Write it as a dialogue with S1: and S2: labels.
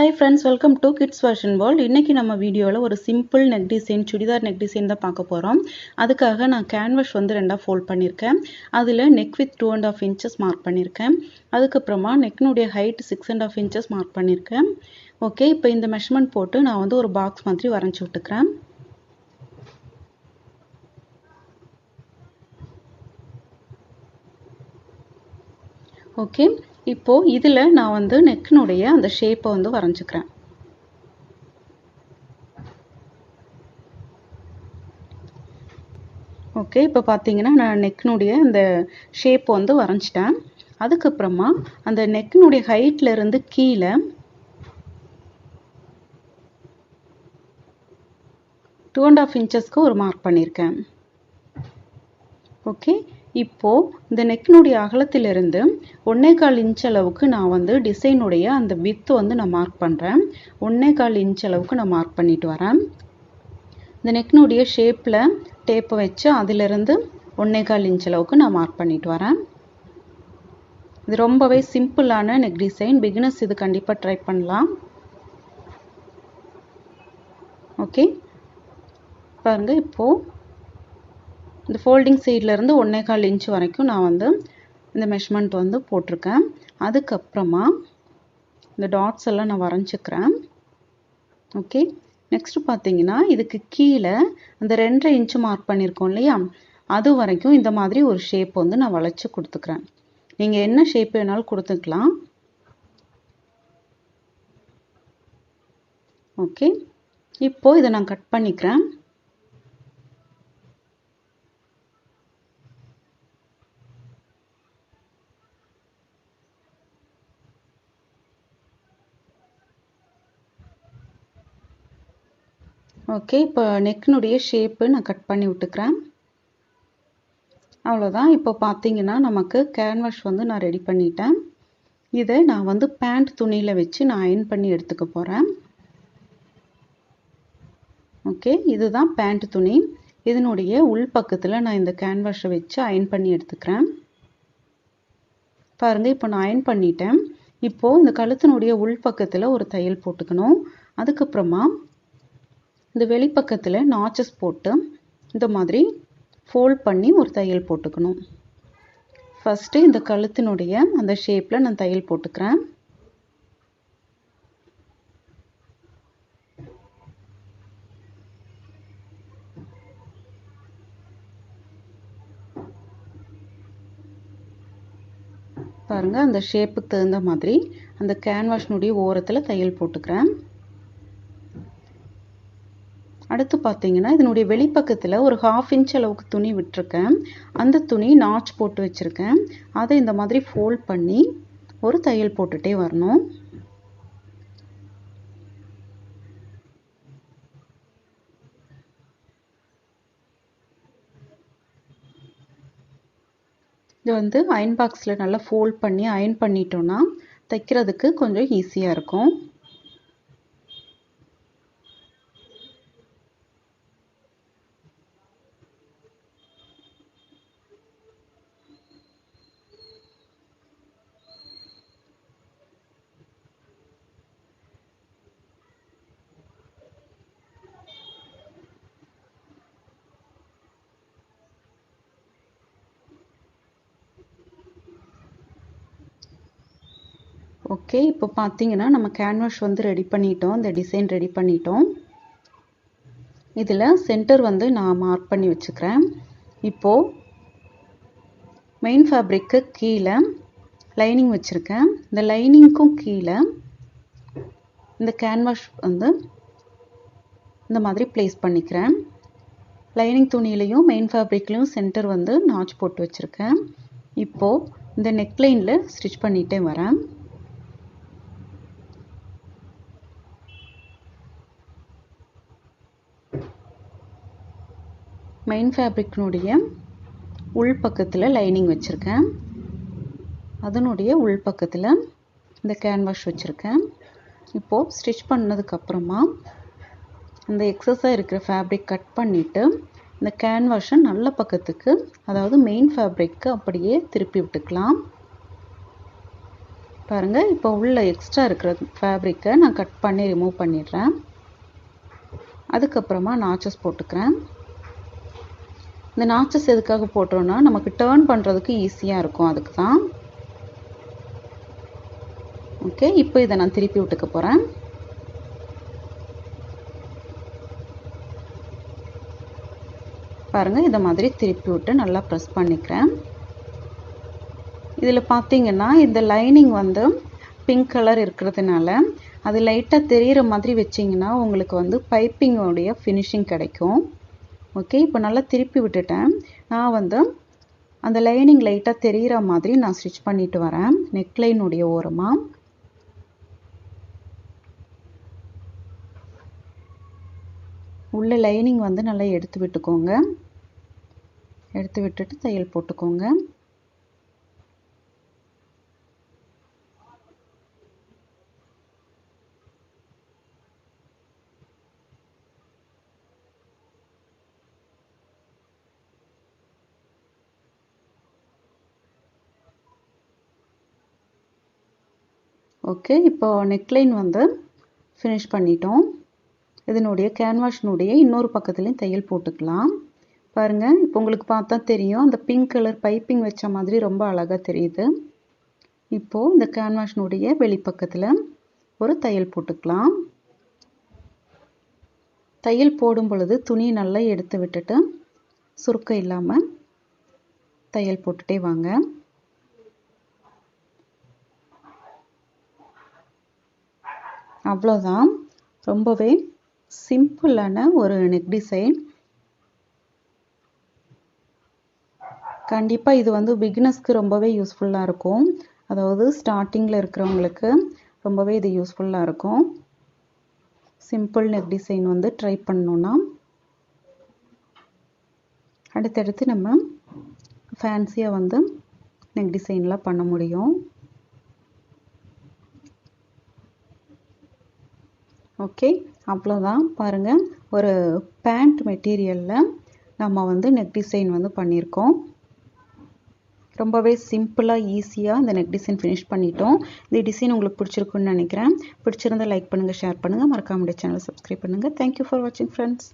S1: Hi friends, welcome to Kids Fashion World. இன்னைக்கு நம்ம வீடியோல ஒரு simple neck design, churidar neck design தான் பார்க்க போறோம். அதுக்காக நான் canvas வந்து ரெண்டா fold பண்ணிருக்கேன். அதுல neck width 2.5 inches மார்க் பண்ணிருக்கேன். அதுக்கு அப்புறமா neck உடைய height 6.5 inches மார்க் பண்ணிருக்கேன். ஓகே, இப்போ இந்த மெஷர்மென்ட் போட்டு நான் வந்து ஒரு பாக்ஸ் மாதிரி வரைஞ்சு விட்டுக்கிறேன். ஓகே, இப்போ இதுல நான் வந்து நெக்னுடைய அந்த ஷேப்பை வந்து வரைஞ்சுக்கிறேன். ஓகே, இப்போ பார்த்தீங்கன்னா நான் நெக்னுடைய அந்த ஷேப் வந்து வரைஞ்சிட்டேன். அதுக்கப்புறமா அந்த நெக்னுடைய ஹைட்ல இருந்து கீழே 2.5 இன்ச்சஸ்க்கு ஒரு மார்க் பண்ணியிருக்கேன். ஓகே, இப்போ இந்த நெக்னுடைய அகலத்திலிருந்து 1.25 இன்ச் அளவுக்கு நான் வந்து டிசைனுடைய அந்த வித் வந்து நான் மார்க் பண்ணுறேன். 1.25 இன்ச் அளவுக்கு நான் மார்க் பண்ணிட்டு வரேன். இந்த நெக்னுடைய ஷேப்பில் டேப்பை வச்சு அதிலிருந்து 1.25 இன்ச் அளவுக்கு நான் மார்க் பண்ணிட்டு வரேன். இது ரொம்பவே சிம்பிளான நெக் டிசைன். பிகினர்ஸ் இது கண்டிப்பாக ட்ரை பண்ணலாம். ஓகே, பாருங்க, இப்போது இந்த ஃபோல்டிங் சைட்லேருந்து 1.25 இன்ச் வரைக்கும் நான் வந்து இந்த மெஷர்மெண்ட் வந்து போட்டிருக்கேன். அதுக்கப்புறமா இந்த டாட்ஸ் எல்லாம் நான் வரைஞ்சிக்கிறேன். ஓகே, நெக்ஸ்ட் பார்த்தீங்கன்னா இதுக்கு கீழே அந்த 2.5 இன்ச் மார்க் பண்ணியிருக்கோம் இல்லையா, அது வரைக்கும் இந்த மாதிரி ஒரு ஷேப் வந்து நான் வளைச்சி கொடுத்துக்கிறேன். நீங்கள் என்ன ஷேப் வேணாலும் கொடுத்துக்கலாம். ஓகே, இப்போ இதை நான் கட் பண்ணிக்கிறேன். ஓகே, இப்போ நெக்னுடைய ஷேப்பு நான் கட் பண்ணி விட்டுக்கிறேன். அவ்வளோதான். இப்போ பார்த்தீங்கன்னா நமக்கு கேன்வாஸ் வந்து நான் ரெடி பண்ணிட்டேன். இதை நான் வந்து பேண்ட் துணியில் வச்சு நான் அயன் பண்ணி எடுத்துக்க போகிறேன். ஓகே, இதுதான் பேண்ட் துணி. இதனுடைய உள் பக்கத்தில் நான் இந்த கேன்வாஸை வச்சு அயன் பண்ணி எடுத்துக்கிறேன். பாருங்கள், இப்போ நான் அயன் பண்ணிட்டேன். இப்போது இந்த கழுத்தினுடைய உள் பக்கத்தில் ஒரு தையல் போட்டுக்கணும். அதுக்கப்புறமா இந்த வெளிப்பக்கத்தில் நாச்சஸ் போட்டு இந்த மாதிரி ஃபோல்ட் பண்ணி ஒரு தையல் போட்டுக்கணும். ஃபஸ்ட்டு இந்த கழுத்தினுடைய அந்த ஷேப்பில் நான் தையல் போட்டுக்கிறேன். பாருங்கள், அந்த ஷேப்புக்கு தகுந்த மாதிரி அந்த கேன்வாஸினுடைய ஓரத்தில் தையல் போட்டுக்கிறேன். அடுத்து பார்த்தீங்கன்னா இதனுடைய வெளிப்பக்கத்தில் ஒரு 1/2 இன்ச் அளவுக்கு துணி விட்டுருக்கேன். அந்த துணி நாச் போட்டு வச்சுருக்கேன். அதை இந்த மாதிரி ஃபோல்ட் பண்ணி ஒரு தையல் போட்டுகிட்டே வரணும். இது வந்து அயன் பாக்ஸில் நல்லா ஃபோல்ட் பண்ணி அயன் பண்ணிட்டோன்னா தைக்கிறதுக்கு கொஞ்சம் ஈஸியாக இருக்கும். ஓகே, இப்போ பார்த்தீங்கன்னா நம்ம கேன்வாஸ் வந்து ரெடி பண்ணிட்டோம். இந்த டிசைன் ரெடி பண்ணிட்டோம். இதில் சென்டர் வந்து நான் மார்க் பண்ணி வச்சுக்கிறேன். இப்போது மெயின் ஃபேப்ரிக்கு கீழே லைனிங் வச்சுருக்கேன். இந்த லைனிங்க்கும் கீழே இந்த கேன்வாஸ் வந்து இந்த மாதிரி ப்ளேஸ் பண்ணிக்கிறேன். லைனிங் துணியிலையும் மெயின் ஃபேப்ரிக்லையும் சென்டர் வந்து நாச் போட்டு வச்சுருக்கேன். இப்போது இந்த நெக்லைனில் ஸ்டிச் பண்ணிகிட்டே வரேன். மெயின் ஃபேப்ரிக்னுடைய உள் பக்கத்தில் லைனிங் வச்சுருக்கேன். அதனுடைய உள் பக்கத்தில் இந்த கேன்வாஸ் வச்சுருக்கேன். இப்போது ஸ்டிச் பண்ணதுக்கப்புறமா அந்த எக்ஸஸாக இருக்கிற ஃபேப்ரிக் கட் பண்ணிவிட்டு இந்த கேன்வாஸை நல்ல பக்கத்துக்கு, அதாவது மெயின் ஃபேப்ரிக்கு அப்படியே திருப்பி விட்டுக்கலாம். பாருங்கள், இப்போ உள்ள எக்ஸ்ட்ரா இருக்கிற ஃபேப்ரிக்கை நான் கட் பண்ணி ரிமூவ் பண்ணிடுறேன். அதுக்கப்புறமா நாச்சஸ் போட்டுக்கிறேன். இந்த நாச்சஸ் எதுக்காக போட்டுறோன்னா நமக்கு டர்ன் பண்ணுறதுக்கு ஈஸியாக இருக்கும், அதுக்கு தான். ஓகே, இப்போ இதை நான் திருப்பி விட்டுக்க போகிறேன். பாருங்கள், இதை மாதிரி திருப்பி விட்டு நல்லா ப்ரெஸ் பண்ணிக்கிறேன். இதில் பார்த்தீங்கன்னா இந்த லைனிங் வந்து பிங்க் கலர் இருக்கிறதுனால அது லைட்டாக தெரிகிற மாதிரி வச்சிங்கன்னா உங்களுக்கு வந்து பைப்பிங்கோடைய ஃபினிஷிங் கிடைக்கும். ஓகே, இப்போ நல்லா திருப்பி விட்டுட்டேன். நான் வந்து அந்த லைனிங் லைட்டாக தெரிகிற மாதிரி நான் ஸ்டிச் பண்ணிட்டு வரேன் நெக்லைனுடைய ஓரமாக. உள்ள லைனிங் வந்து நல்லா எடுத்து விட்டுக்கோங்க. எடுத்து விட்டுட்டு தையல் போட்டுக்கோங்க. ஓகே, இப்போ நெக்லைன் வந்து ஃபினிஷ் பண்ணிட்டோம். இதனுடைய கேன்வாஷினுடைய இன்னொரு பக்கத்துலேயும் தையல் போட்டுக்கலாம். பாருங்கள், இப்போ உங்களுக்கு பார்த்தா தெரியும், அந்த பிங்க் கலர் பைப்பிங் வச்ச மாதிரி ரொம்ப அழகாக தெரியுது. இப்போது இந்த கேன்வாஷினுடைய வெளிப்பக்கத்தில் ஒரு தையல் போட்டுக்கலாம். தையல் போடும் பொழுது துணி நல்லா எடுத்து விட்டுட்டு சுருக்கம் இல்லாமல் தையல் போட்டுட்டே வாங்க. அவ்வளோதான், ரொம்பவே சிம்பிளான ஒரு நெக் டிசைன். கண்டிப்பாக இது வந்து பிகினர்ஸ்க்கு ரொம்பவே யூஸ்ஃபுல்லாக இருக்கும். அதாவது ஸ்டார்டிங்கில் இருக்கிறவங்களுக்கு ரொம்பவே இது யூஸ்ஃபுல்லாக இருக்கும். சிம்பிள் நெக் டிசைன் வந்து ட்ரை பண்ணணுன்னா அடுத்தடுத்து நம்ம ஃபேன்சியாக வந்து நெக் டிசைன்லாம் பண்ண முடியும். ஓகே, அவ்வளோதான். பாருங்கள், ஒரு பேண்ட் மெட்டீரியலில் நம்ம வந்து நெக் டிசைன் வந்து பண்ணியிருக்கோம். ரொம்பவே சிம்பிளாக ஈஸியாக இந்த நெக் டிசைன் ஃபினிஷ் பண்ணிட்டோம். இந்த டிசைன் உங்களுக்கு பிடிச்சிருக்குன்னு நினைக்கிறேன். பிடிச்சிருந்தால் லைக் பண்ணுங்கள், ஷேர் பண்ணுங்கள், மறக்காம சேனலை சப்ஸ்கிரைப் பண்ணுங்கள். தேங்க்யூ ஃபார் வாட்சிங் ஃப்ரெண்ட்ஸ்.